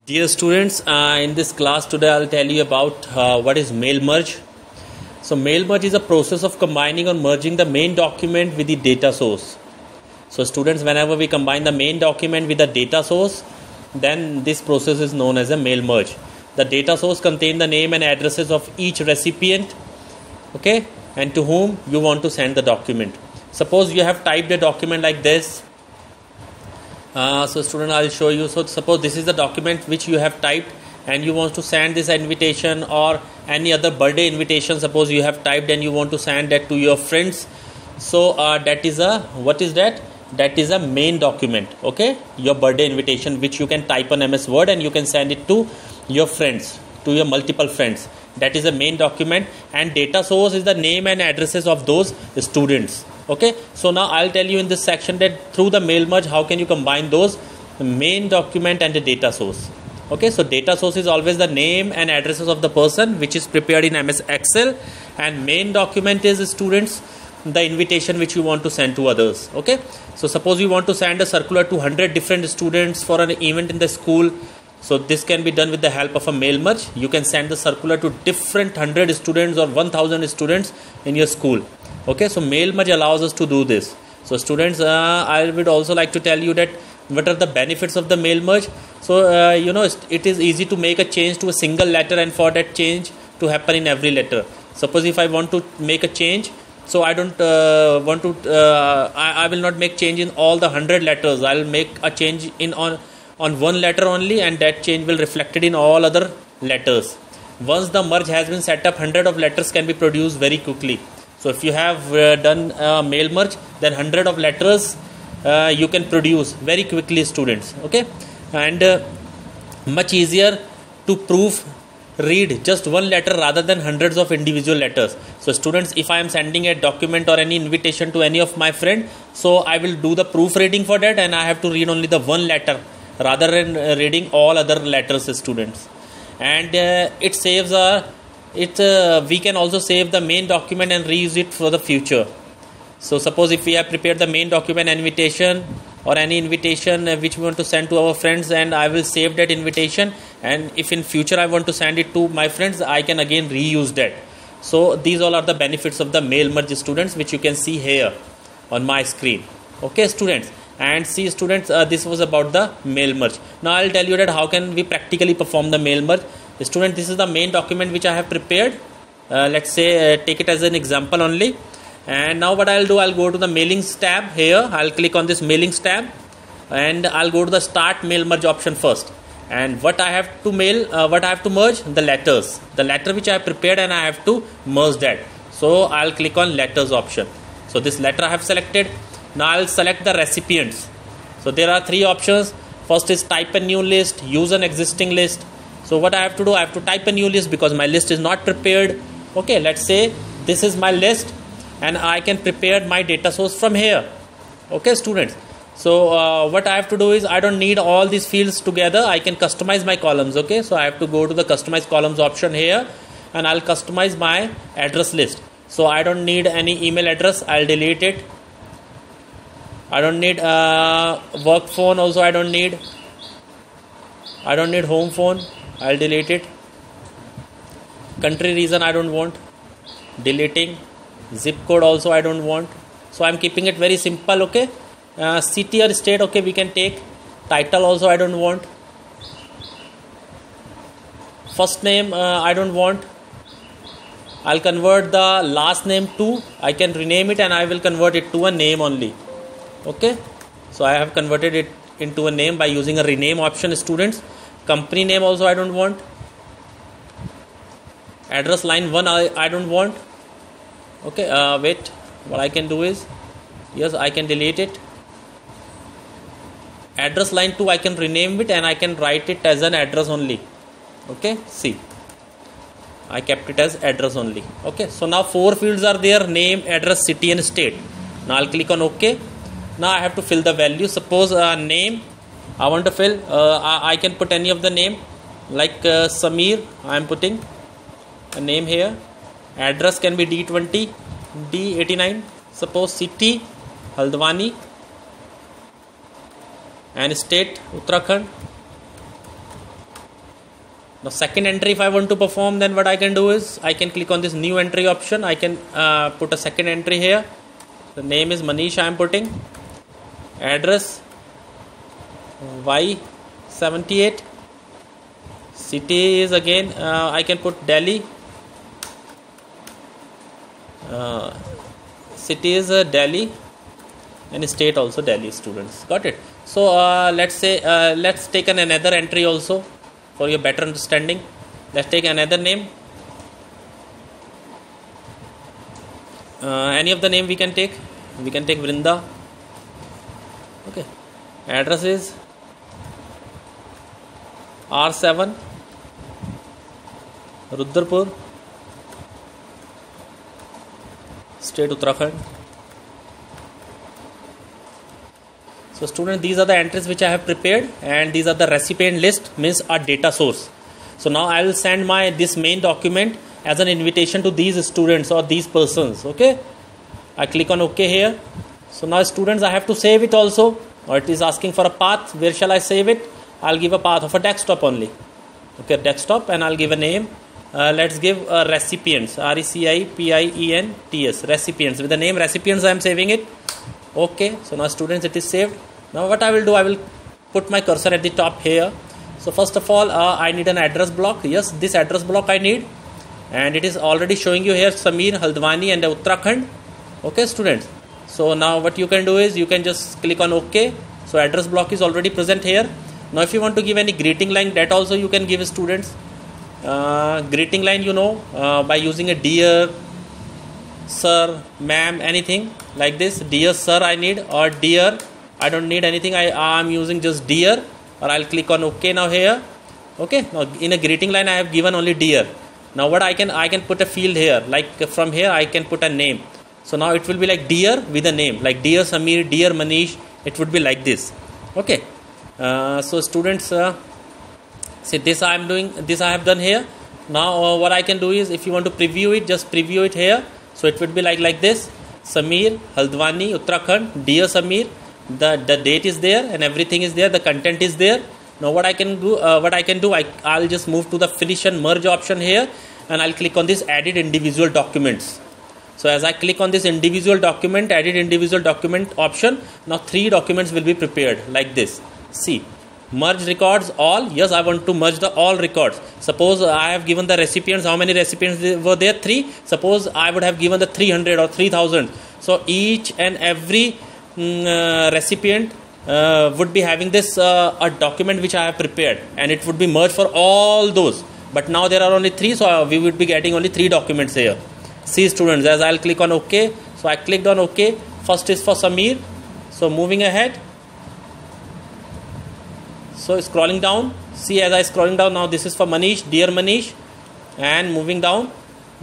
Dear students, in this class today I'll tell you about what is mail merge. So mail merge is a process of combining or merging the main document with the data source. So students, whenever we combine the main document with the data source, then this process is known as a mail merge. The data source contains the name and addresses of each recipient, okay, and to whom you want to send the document. Suppose you have typed a document like this. So student, I'll show you. So suppose this is the document which you have typed and you want to send this invitation or any other birthday invitation. Suppose you have typed and you want to send that to your friends. So that is a, what is that? That is a main document, okay, your birthday invitation, which you can type on MS Word and you can send it to your friends, to your multiple friends. That is a main document, and data source is the name and addresses of those students. Okay, so now I'll tell you in this section that through the mail merge, how can you combine those main document and the data source. Okay, so data source is always the name and addresses of the person which is prepared in MS Excel, and main document is, students, the invitation which you want to send to others. Okay, so suppose you want to send a circular to 100 different students for an event in the school. So this can be done with the help of a mail merge. You can send the circular to different 100 students or 1000 students in your school. Okay, so mail merge allows us to do this. So students, I would also like to tell you that what are the benefits of the mail merge. So it is easy to make a change to a single letter, and for that change to happen in every letter. Suppose if I want to make a change, so I don't want to I will not make change in all the 100 letters. I'll make a change in on one letter only, and that change will reflected in all other letters. Once the merge has been set up, 100 of letters can be produced very quickly. So if you have done mail merge, then 100 of letters you can produce very quickly, students. Okay, and much easier to read just one letter rather than hundreds of individual letters. So students, if I am sending a document or any invitation to any of my friend, so I will do the proofreading for that, and I have to read only the one letter rather than reading all other letters, students. And it saves we can also save the main document and reuse it for the future. So suppose if we have prepared the main document invitation or any invitation which we want to send to our friends, and I will save that invitation, and if in future I want to send it to my friends, I can again reuse that. So these all are the benefits of the mail merge, students, which you can see here on my screen. Okay, students, and see, students, this was about the mail merge. Now I'll tell you that how can we practically perform the mail merge. Student, this is the main document which I have prepared. Let's say take it as an example only. And now what I'll do, I'll go to the mailings tab here. I'll click on this mailings tab, and I'll go to the start mail merge option first. And what I have to merge, the letters, the letter which I have prepared, and I have to merge that. So I'll click on letters option. So this letter I have selected. Now I'll select the recipients. So there are three options. First is type a new list, use an existing list. So what I have to do, I have to type a new list because my list is not prepared. Okay, let's say this is my list, and I can prepare my data source from here. Okay, students. So what I have to do is, I don't need all these fields together. I can customize my columns. Okay, so I have to go to the customize columns option here, and I'll customize my address list. So I don't need any email address. I'll delete it. I don't need work phone also. I don't need home phone. I'll delete it. Country region I don't want. Deleting. Zip code also I don't want. So I'm keeping it very simple. Okay. City or state, okay, we can take. Title also I don't want. First name I don't want. I'll convert the last name to, I can rename it, and I will convert it to a name only. Okay, so I have converted it into a name by using a rename option, students. Company name also I don't want. Address line 1 I don't want. Okay, wait, what I can do is, yes, I can delete it. Address line 2 I can rename it, and I can write it as an address only. Okay, see, I kept it as address only. Okay, so now 4 fields are there: name, address, city, and state. Now I'll click on OK. Now I have to fill the value. Suppose name I want to fill, I can put any of the name, like Samir. I am putting a name here. Address can be D20, D89. Suppose city Haldwani, and state Uttarakhand. Now second entry, if I want to perform, then what I can do is I can click on this new entry option. I can put a second entry here. The name is Manish I am putting. Address Y78. City is again I can put Delhi. City is Delhi, and state also Delhi, students. Got it? So let's say let's take another entry also for your better understanding. Let's take another name. Any of the name we can take. We can take Vrinda. Okay. Address is R7 Rudrapur, state Uttarakhand. So students, these are the entries which I have prepared, and these are the recipient list, means a data source. So now I will send this main document as an invitation to these students or these persons. Okay, I click on OK here. So now students, I have to save it also, or it is asking for a path. Where shall I save it? I'll give a path of a desktop only. Okay, desktop, and I'll give a name. Let's give recipients, RECIPIENTS, recipients. With the name recipients I am saving it. Okay, so now students, it is saved. Now what I will do, I will put my cursor at the top here. So first of all, I need an address block. Yes, this address block I need, and it is already showing you here Samir, Haldwani and Uttarakhand. Okay students, so now what you can do is you can just click on OK. So address block is already present here. Now if you want to give any greeting line, that also you can give students. Greeting line, by using a dear, sir, ma'am, anything like this. Dear sir I need, or dear, I don't need anything. I am using just dear, or I'll click on OK now here. Okay, now in a greeting line I have given only dear. Now what I can put a field here, like from here I can put a name. So now it will be like dear with a name, like dear Samir, dear Manish. It would be like this. Okay, so students, see, this I am doing, this I have done here. Now what I can do is, if you want to preview it, just preview it here. So it would be like this: Samir, Haldwani, Uttarakhand, dear Samir. The date is there and everything is there. The content is there. Now what I can do, I'll just move to the finish and merge option here, and I'll click on this edit individual documents. So as I click on this individual document, edit individual document option, now 3 documents will be prepared like this. See, merge records all. Yes, I want to merge the all records. Suppose I have given the recipients, how many recipients were there? 3. Suppose I would have given the 300 or 3000. So each and every recipient would be having this a document which I have prepared, and it would be merged for all those. But now there are only 3, so we would be getting only 3 documents here. See students, as I'll click on OK. So I clicked on OK. First is for Samir. So moving ahead. So scrolling down. See, as I scrolling down, now this is for Manish, dear Manish, and moving down,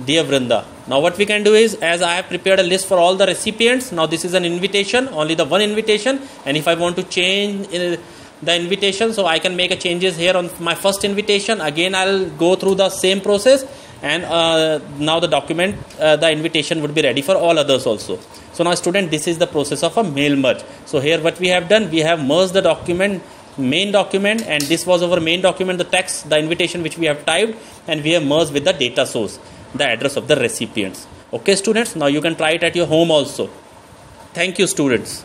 dear Vrinda. Now what we can do is, as I have prepared a list for all the recipients, now this is an invitation, only the one invitation, and if I want to change the invitation, so I can make a changes here on my first invitation. Again I'll go through the same process, and now the document, the invitation would be ready for all others also. So now student, this is the process of a mail merge. So here what we have done, we have merged the document, main document, and this was our main document, the text, the invitation which we have typed, and we have merged with the data source, the address of the recipients. Okay students, now you can try it at your home also. Thank you students.